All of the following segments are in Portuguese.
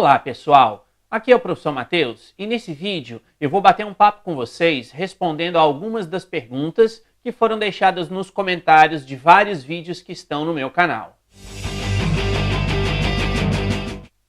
Olá pessoal, aqui é o professor Matheus e nesse vídeo eu vou bater um papo com vocês respondendo a algumas das perguntas que foram deixadas nos comentários de vários vídeos que estão no meu canal.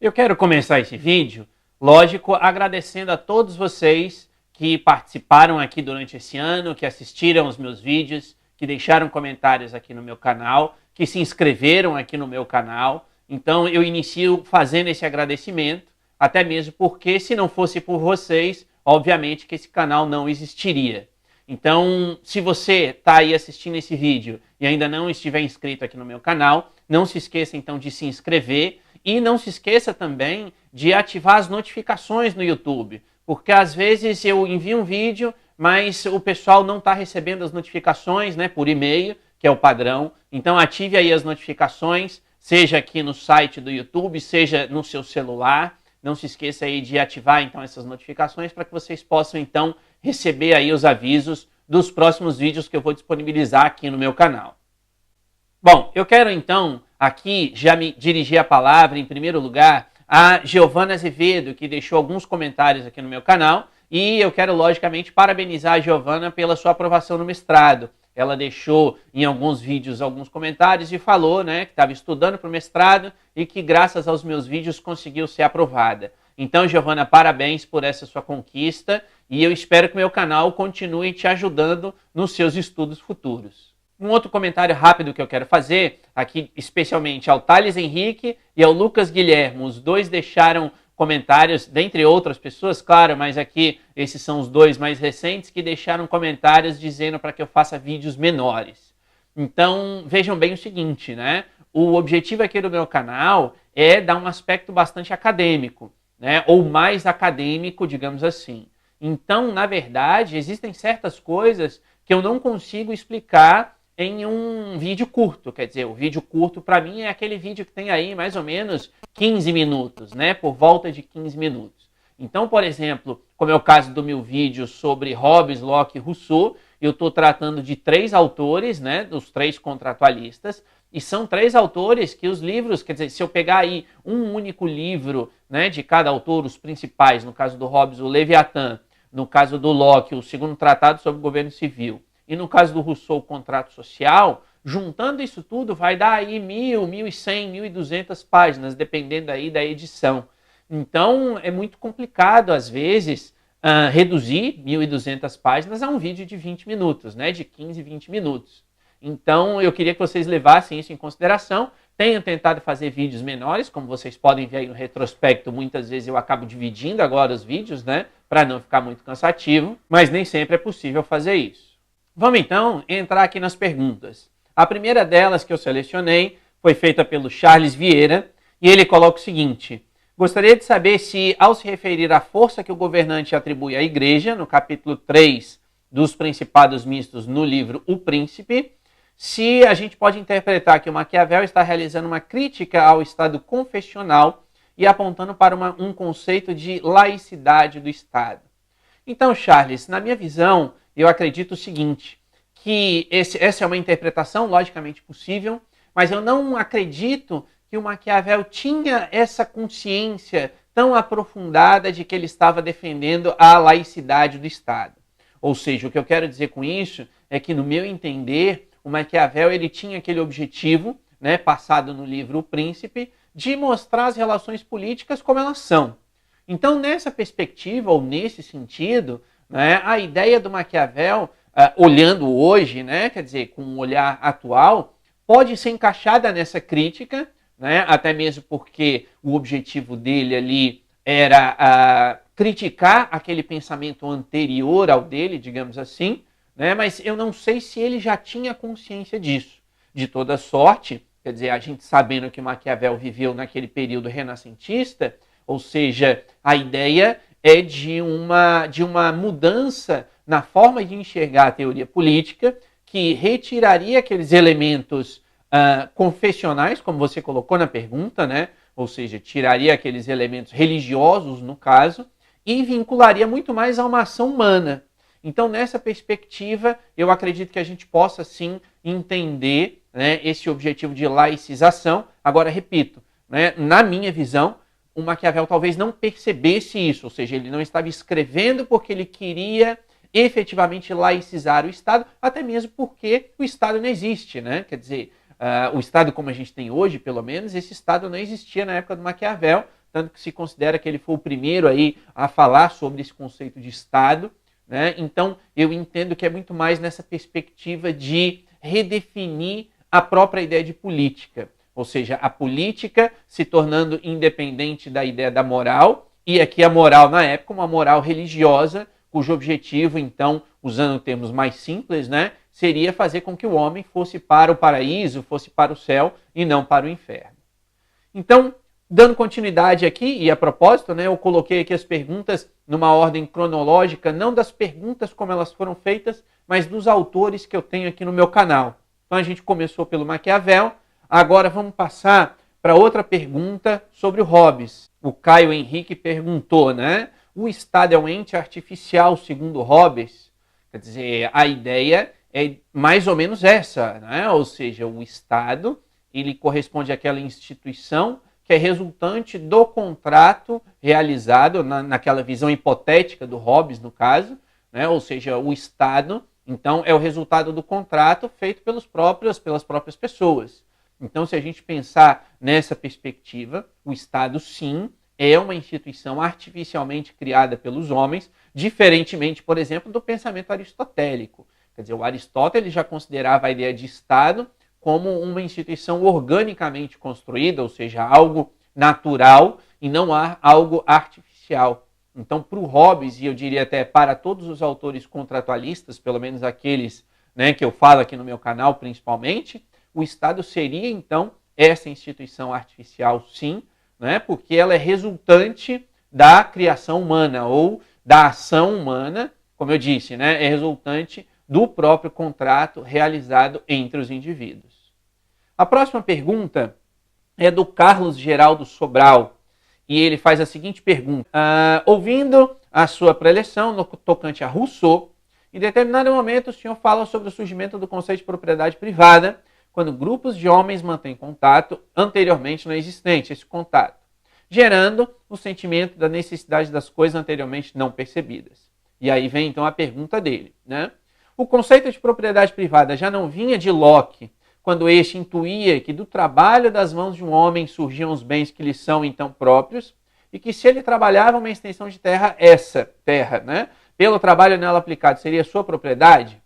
Eu quero começar esse vídeo, lógico, agradecendo a todos vocês que participaram aqui durante esse ano, que assistiram os meus vídeos, que deixaram comentários aqui no meu canal, que se inscreveram aqui no meu canal. Então eu inicio fazendo esse agradecimento, até mesmo porque se não fosse por vocês, obviamente que esse canal não existiria. Então, se você está aí assistindo esse vídeo e ainda não estiver inscrito aqui no meu canal, não se esqueça então de se inscrever e não se esqueça também de ativar as notificações no YouTube, porque às vezes eu envio um vídeo, mas o pessoal não está recebendo as notificações, né, por e-mail, que é o padrão. Então ative aí as notificações, seja aqui no site do YouTube, seja no seu celular. Não se esqueça aí de ativar então essas notificações para que vocês possam então receber aí os avisos dos próximos vídeos que eu vou disponibilizar aqui no meu canal. Bom, eu quero então aqui já me dirigir a palavra em primeiro lugar a Giovana Azevedo, que deixou alguns comentários aqui no meu canal, e eu quero logicamente parabenizar a Giovana pela sua aprovação no mestrado. Ela deixou em alguns vídeos alguns comentários e falou, né, que estava estudando para o mestrado e que graças aos meus vídeos conseguiu ser aprovada. Então, Giovana, parabéns por essa sua conquista e eu espero que o meu canal continue te ajudando nos seus estudos futuros. Um outro comentário rápido que eu quero fazer, aqui especialmente ao Thales Henrique e ao Lucas Guilherme. Os dois deixaram comentários, dentre outras pessoas, claro, mas aqui esses são os dois mais recentes que deixaram comentários dizendo para que eu faça vídeos menores. Então, vejam bem o seguinte, né? O objetivo aqui do meu canal é dar um aspecto bastante acadêmico, né? Ou mais acadêmico, digamos assim. Então, na verdade, existem certas coisas que eu não consigo explicar em um vídeo curto. Quer dizer, o vídeo curto para mim é aquele vídeo que tem aí mais ou menos 15 minutos, né? Por volta de 15 minutos. Então, por exemplo, como é o caso do meu vídeo sobre Hobbes, Locke e Rousseau, eu estou tratando de 3 autores, né? Dos 3 contratualistas, e são 3 autores que os livros, quer dizer, se eu pegar aí um único livro, né, de cada autor, os principais, no caso do Hobbes, o Leviatã, no caso do Locke, o segundo tratado sobre o governo civil, e no caso do Rousseau, o contrato social, juntando isso tudo vai dar aí 1.000, 1.100, 1.200 páginas, dependendo aí da edição. Então é muito complicado, às vezes, reduzir 1.200 páginas a um vídeo de 20 minutos, né? De 15, 20 minutos. Então eu queria que vocês levassem isso em consideração. Tenho tentado fazer vídeos menores, como vocês podem ver aí no retrospecto, muitas vezes eu acabo dividindo agora os vídeos, né? Para não ficar muito cansativo, mas nem sempre é possível fazer isso. Vamos então entrar aqui nas perguntas. A primeira delas que eu selecionei foi feita pelo Charles Vieira e ele coloca o seguinte: gostaria de saber se, ao se referir à força que o governante atribui à Igreja, no capítulo 3 dos Principados Mistos no livro O Príncipe, se a gente pode interpretar que o Maquiavel está realizando uma crítica ao Estado confessional e apontando para um conceito de laicidade do Estado. Então, Charles, na minha visão, eu acredito o seguinte, que essa é uma interpretação logicamente possível, mas eu não acredito que o Maquiavel tinha essa consciência tão aprofundada de que ele estava defendendo a laicidade do Estado. Ou seja, o que eu quero dizer com isso é que, no meu entender, o Maquiavel ele tinha aquele objetivo, né, passado no livro O Príncipe, de mostrar as relações políticas como elas são. Então, nessa perspectiva, ou nesse sentido, né, a ideia do Maquiavel, olhando hoje, né, quer dizer, com um olhar atual, pode ser encaixada nessa crítica, né, até mesmo porque o objetivo dele ali era criticar aquele pensamento anterior ao dele, digamos assim, né, mas eu não sei se ele já tinha consciência disso. De toda sorte, quer dizer, a gente sabendo que Maquiavel viveu naquele período renascentista, ou seja, a ideia é de uma mudança na forma de enxergar a teoria política, que retiraria aqueles elementos confessionais, como você colocou na pergunta, né? Ou seja, tiraria aqueles elementos religiosos, no caso, e vincularia muito mais a uma ação humana. Então, nessa perspectiva, eu acredito que a gente possa, sim, entender, né, esse objetivo de laicização. Agora, repito, né, na minha visão, o Maquiavel talvez não percebesse isso, ou seja, ele não estava escrevendo porque ele queria efetivamente laicizar o Estado, até mesmo porque o Estado não existe, né? Quer dizer, o Estado como a gente tem hoje, pelo menos, esse Estado não existia na época do Maquiavel, tanto que se considera que ele foi o primeiro aí a falar sobre esse conceito de Estado, né? Então, eu entendo que é muito mais nessa perspectiva de redefinir a própria ideia de política, ou seja, a política se tornando independente da ideia da moral, e aqui a moral na época, uma moral religiosa, cujo objetivo, então, usando termos mais simples, né, seria fazer com que o homem fosse para o paraíso, fosse para o céu e não para o inferno. Então, dando continuidade aqui, e a propósito, né, eu coloquei aqui as perguntas numa ordem cronológica, não das perguntas como elas foram feitas, mas dos autores que eu tenho aqui no meu canal. Então a gente começou pelo Maquiavel, agora vamos passar para outra pergunta sobre o Hobbes. O Caio Henrique perguntou, né? O Estado é um ente artificial, segundo Hobbes? Quer dizer, a ideia é mais ou menos essa, né? Ou seja, o Estado, ele corresponde àquela instituição que é resultante do contrato realizado naquela visão hipotética do Hobbes, no caso, né? Ou seja, o Estado, então, é o resultado do contrato feito pelas próprias pessoas. Então, se a gente pensar nessa perspectiva, o Estado, sim, é uma instituição artificialmente criada pelos homens, diferentemente, por exemplo, do pensamento aristotélico. Quer dizer, o Aristóteles já considerava a ideia de Estado como uma instituição organicamente construída, ou seja, algo natural e não há algo artificial. Então, para o Hobbes, e eu diria até para todos os autores contratualistas, pelo menos aqueles, né, que eu falo aqui no meu canal principalmente, o Estado seria, então, essa instituição artificial, sim, né, porque ela é resultante da criação humana ou da ação humana, como eu disse, né, é resultante do próprio contrato realizado entre os indivíduos. A próxima pergunta é do Carlos Geraldo Sobral. E ele faz a seguinte pergunta. Ouvindo a sua preleção no tocante a Rousseau, em determinado momento o senhor fala sobre o surgimento do conceito de propriedade privada, quando grupos de homens mantêm contato anteriormente não existente, esse contato, gerando o sentimento da necessidade das coisas anteriormente não percebidas. E aí vem então a pergunta dele, né? O conceito de propriedade privada já não vinha de Locke, quando este intuía que do trabalho das mãos de um homem surgiam os bens que lhe são então próprios, e que se ele trabalhava uma extensão de terra, essa terra, né, pelo trabalho nela aplicado, seria sua propriedade?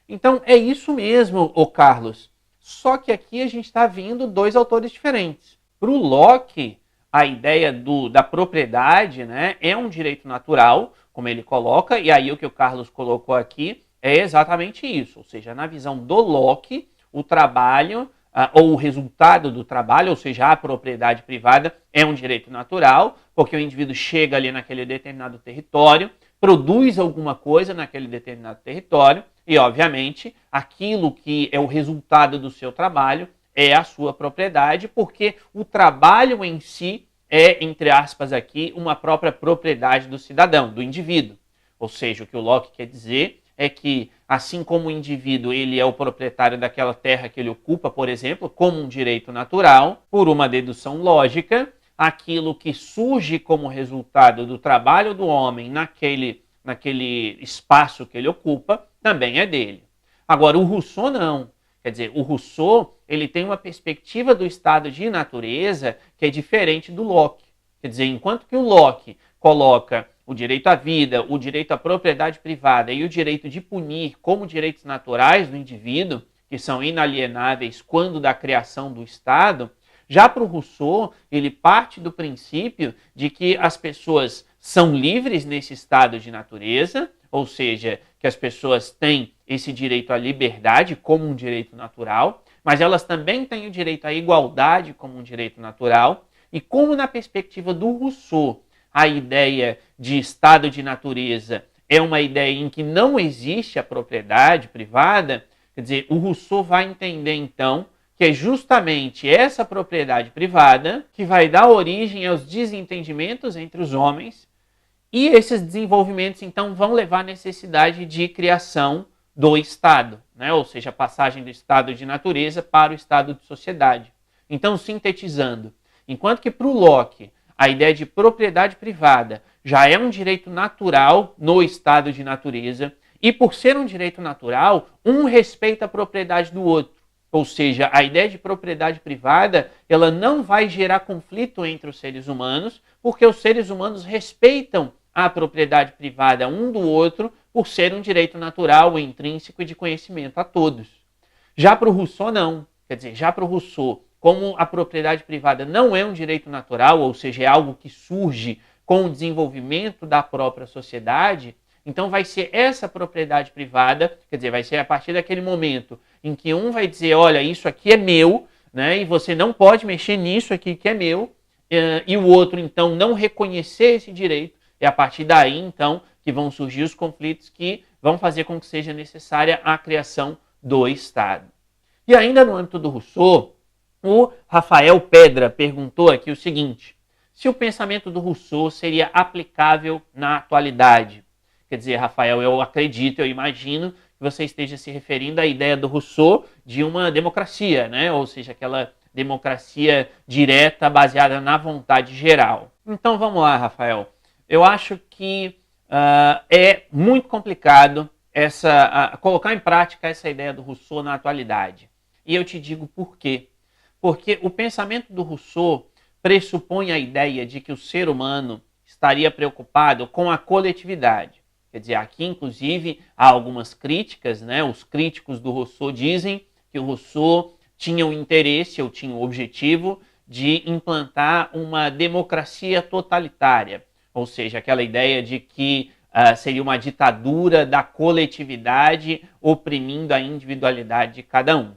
Então é isso mesmo, ô Carlos. Só que aqui a gente está vendo dois autores diferentes. Para o Locke, a ideia da propriedade, né, é um direito natural, como ele coloca, e aí o que o Carlos colocou aqui é exatamente isso. Ou seja, na visão do Locke, o trabalho, ou o resultado do trabalho, ou seja, a propriedade privada, é um direito natural, porque o indivíduo chega ali naquele determinado território, produz alguma coisa naquele determinado território, e, obviamente, aquilo que é o resultado do seu trabalho é a sua propriedade, porque o trabalho em si é, entre aspas aqui, uma própria propriedade do cidadão, do indivíduo. Ou seja, o que o Locke quer dizer é que, assim como o indivíduo ele é o proprietário daquela terra que ele ocupa, por exemplo, como um direito natural, por uma dedução lógica, aquilo que surge como resultado do trabalho do homem naquele espaço que ele ocupa, também é dele. Agora, o Rousseau não. Quer dizer, o Rousseau ele tem uma perspectiva do estado de natureza que é diferente do Locke. Quer dizer, enquanto que o Locke coloca o direito à vida, o direito à propriedade privada e o direito de punir como direitos naturais do indivíduo, que são inalienáveis quando da criação do Estado, já para o Rousseau, ele parte do princípio de que as pessoas são livres nesse estado de natureza, ou seja, que as pessoas têm esse direito à liberdade como um direito natural, mas elas também têm o direito à igualdade como um direito natural, e como na perspectiva do Rousseau, a ideia de estado de natureza é uma ideia em que não existe a propriedade privada, quer dizer, o Rousseau vai entender então que é justamente essa propriedade privada que vai dar origem aos desentendimentos entre os homens, e esses desenvolvimentos então vão levar à necessidade de criação do Estado, né? Ou seja, a passagem do estado de natureza para o estado de sociedade. Então, sintetizando, enquanto que para o Locke a ideia de propriedade privada já é um direito natural no estado de natureza, e por ser um direito natural, um respeita a propriedade do outro. Ou seja, a ideia de propriedade privada, ela não vai gerar conflito entre os seres humanos, porque os seres humanos respeitam a propriedade privada um do outro por ser um direito natural, intrínseco e de conhecimento a todos. Já para o Rousseau, não. Quer dizer, já para o Rousseau, como a propriedade privada não é um direito natural, ou seja, é algo que surge com o desenvolvimento da própria sociedade, então vai ser essa propriedade privada, quer dizer, vai ser a partir daquele momento em que um vai dizer, olha, isso aqui é meu, né, e você não pode mexer nisso aqui que é meu, e o outro, então, não reconhecer esse direito, é a partir daí, então, que vão surgir os conflitos que vão fazer com que seja necessária a criação do Estado. E ainda no âmbito do Rousseau, o Rafael Pedra perguntou aqui o seguinte, se o pensamento do Rousseau seria aplicável na atualidade. Quer dizer, Rafael, eu acredito, eu imagino que você esteja se referindo à ideia do Rousseau de uma democracia, né? Ou seja, aquela democracia direta baseada na vontade geral. Então vamos lá, Rafael. Eu acho que é muito complicado colocar em prática essa ideia do Rousseau na atualidade. E eu te digo por quê. Porque o pensamento do Rousseau pressupõe a ideia de que o ser humano estaria preocupado com a coletividade. Quer dizer, aqui inclusive há algumas críticas, né? Os críticos do Rousseau dizem que o Rousseau tinha o interesse, ou tinha o objetivo de implantar uma democracia totalitária, ou seja, aquela ideia de que seria uma ditadura da coletividade oprimindo a individualidade de cada um.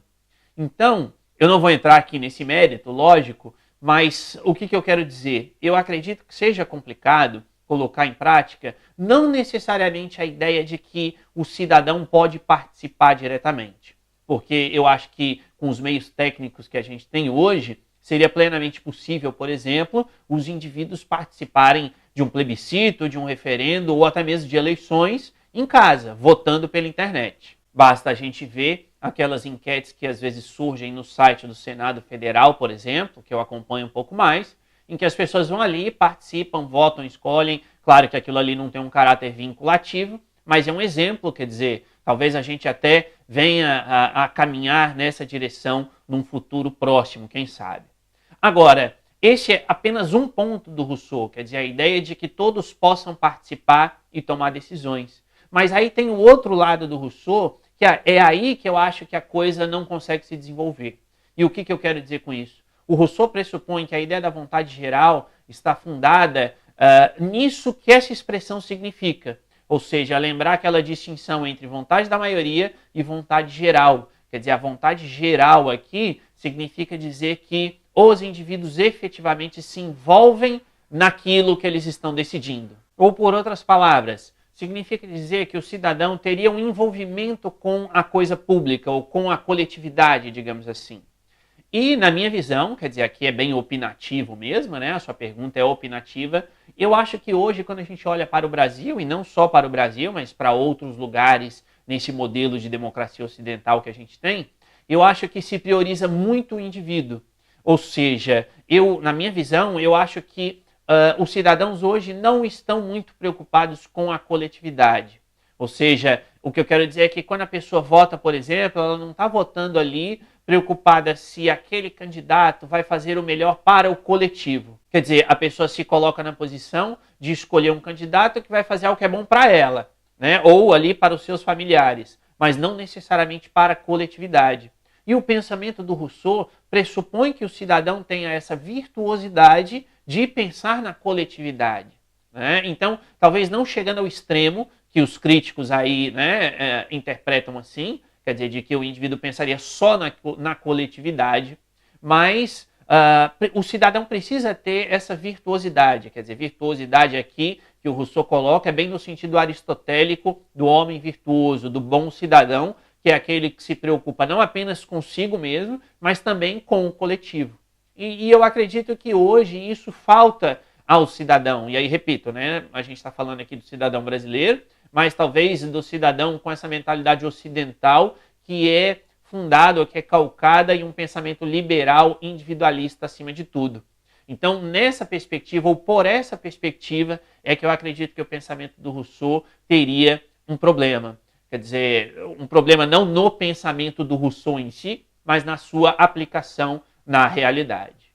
Então, eu não vou entrar aqui nesse mérito, lógico, mas o que eu quero dizer? Eu acredito que seja complicado colocar em prática, não necessariamente a ideia de que o cidadão pode participar diretamente. Porque eu acho que com os meios técnicos que a gente tem hoje, seria plenamente possível, por exemplo, os indivíduos participarem de um plebiscito, de um referendo ou até mesmo de eleições em casa, votando pela internet. Basta a gente ver aquelas enquetes que às vezes surgem no site do Senado Federal, por exemplo, que eu acompanho um pouco mais, em que as pessoas vão ali, participam, votam, escolhem. Claro que aquilo ali não tem um caráter vinculativo, mas é um exemplo, quer dizer, talvez a gente até venha a caminhar nessa direção num futuro próximo, quem sabe. Agora, esse é apenas um ponto do Rousseau, quer dizer, a ideia de que todos possam participar e tomar decisões. Mas aí tem o outro lado do Rousseau, que é aí que eu acho que a coisa não consegue se desenvolver. E o que eu quero dizer com isso? O Rousseau pressupõe que a ideia da vontade geral está fundada nisso que essa expressão significa. Ou seja, lembrar aquela distinção entre vontade da maioria e vontade geral. Quer dizer, a vontade geral aqui significa dizer que os indivíduos efetivamente se envolvem naquilo que eles estão decidindo. Ou, por outras palavras, significa dizer que o cidadão teria um envolvimento com a coisa pública ou com a coletividade, digamos assim. E na minha visão, quer dizer, aqui é bem opinativo mesmo, né? A sua pergunta é opinativa. Eu acho que hoje, quando a gente olha para o Brasil, e não só para o Brasil, mas para outros lugares nesse modelo de democracia ocidental que a gente tem, eu acho que se prioriza muito o indivíduo. Ou seja, na minha visão, eu acho que os cidadãos hoje não estão muito preocupados com a coletividade. Ou seja, o que eu quero dizer é que quando a pessoa vota, por exemplo, ela não está votando ali preocupada se aquele candidato vai fazer o melhor para o coletivo. Quer dizer, a pessoa se coloca na posição de escolher um candidato que vai fazer algo que é bom para ela, né? Ou ali para os seus familiares, mas não necessariamente para a coletividade. E o pensamento do Rousseau pressupõe que o cidadão tenha essa virtuosidade de pensar na coletividade, né? Então, talvez não chegando ao extremo que os críticos aí, né, interpretam assim, quer dizer, de que o indivíduo pensaria só na coletividade, mas o cidadão precisa ter essa virtuosidade, quer dizer, virtuosidade aqui que o Rousseau coloca é bem no sentido aristotélico do homem virtuoso, do bom cidadão, que é aquele que se preocupa não apenas consigo mesmo, mas também com o coletivo. E eu acredito que hoje isso falta ao cidadão. E aí, repito, né, a gente está falando aqui do cidadão brasileiro, mas talvez do cidadão com essa mentalidade ocidental que é fundada, que é calcada em um pensamento liberal, individualista acima de tudo. Então, nessa perspectiva, ou por essa perspectiva, é que eu acredito que o pensamento do Rousseau teria um problema. Quer dizer, um problema não no pensamento do Rousseau em si, mas na sua aplicação na realidade.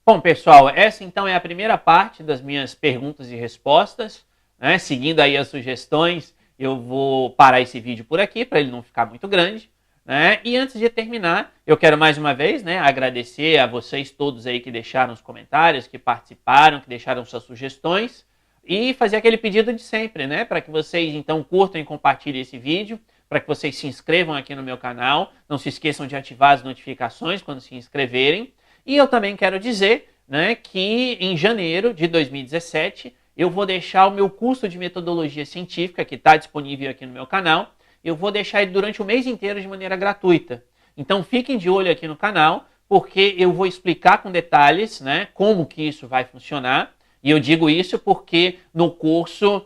Bom, pessoal, essa então é a primeira parte das minhas perguntas e respostas. Né? Seguindo aí as sugestões, eu vou parar esse vídeo por aqui, para ele não ficar muito grande. Né? E antes de terminar, eu quero mais uma vez, né, agradecer a vocês todos aí que deixaram os comentários, que participaram, que deixaram suas sugestões, e fazer aquele pedido de sempre, né, para que vocês então curtam e compartilhem esse vídeo, para que vocês se inscrevam aqui no meu canal, não se esqueçam de ativar as notificações quando se inscreverem. E eu também quero dizer, né, que em janeiro de 2017 eu vou deixar o meu curso de metodologia científica, que está disponível aqui no meu canal. Eu vou deixar ele durante o mês inteiro de maneira gratuita. Então fiquem de olho aqui no canal, porque eu vou explicar com detalhes, né, como que isso vai funcionar. E eu digo isso porque no curso,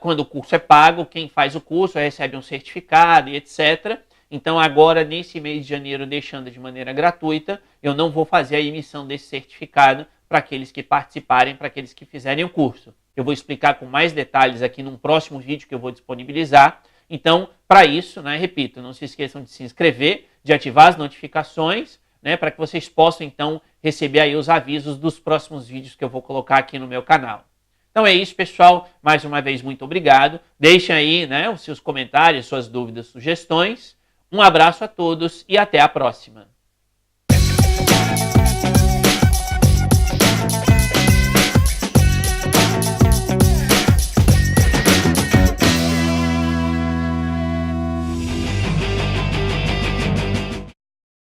quando o curso é pago, quem faz o curso recebe um certificado e etc. Então agora, nesse mês de janeiro, deixando de maneira gratuita, eu não vou fazer a emissão desse certificado para aqueles que participarem, para aqueles que fizerem o curso. Eu vou explicar com mais detalhes aqui num próximo vídeo que eu vou disponibilizar. Então, para isso, né, repito, não se esqueçam de se inscrever, de ativar as notificações, né, para que vocês possam, então, receber aí os avisos dos próximos vídeos que eu vou colocar aqui no meu canal. Então é isso, pessoal. Mais uma vez, muito obrigado. Deixem aí, né, os seus comentários, suas dúvidas, sugestões. Um abraço a todos e até a próxima.